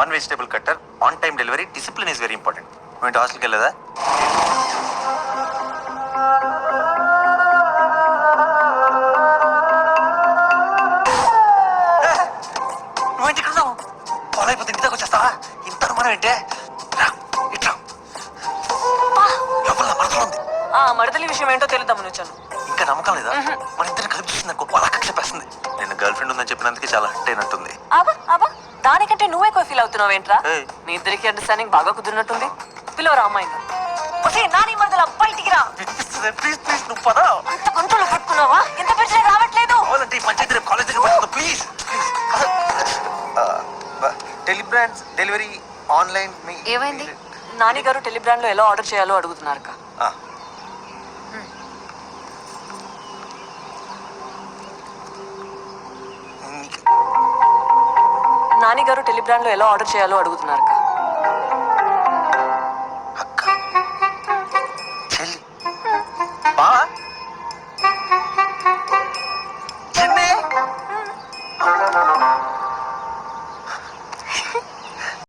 1 vegetable cutter, on time delivery, discipline is very important. నువ్వు హాస్టల్కి వెళ్ళదా? నువ్వేంటి ఇక్కడ ఉన్నావు? ఫాలో అయిపోతే ఇంటి దాకా వచ్చేస్తావా? ఇంత అనుమానం ఏంటే? ఇట్లా లోపల మరదలు ఉంది. మరదలి విషయం ఏంటో తెలుద్దామని వచ్చాను. ఇంకా నమ్మకం లేదా? మన ఇద్దరు కలిపి చూస్తుంది అనుకో, అలా చెప్పేస్తుంది. నేను గర్ల్ ఫ్రెండ్ ఉందని చెప్పినందుకే చాలా హర్ట్ అయినట్టుంది. అబ్బా దానికంటే నువ్వే ఎక్కువ ఫీల్ అవుతున్నావు ఏంట్రా? మీ ఇద్దరికి అండర్స్టాండింగ్ బాగా కుదిరినట్టుంది. పిలవరా అమ్మాయిని. నాని మరదల బయటికి రా. ప్లీజ్ ప్లీజ్ నువ్వు పద. అంత గంటలు పట్టుకున్నావా? ఎంత పిలిచినా రావట్లేదు. అవునంటే ఈ పంచాయతీ రేపు కాలేజ్ దగ్గర ప్లీజ్. Telebrands delivery online. ఏమైంది? నాని గారు టెలిబ్రాండ్ లో ఎలా ఆర్డర్ చేయాలో అడుగుతున్నారు. నాని గారు టెలిబ్రాండ్ లో ఎలా ఆర్డర్ చేయాలో అడుగుతున్నారు.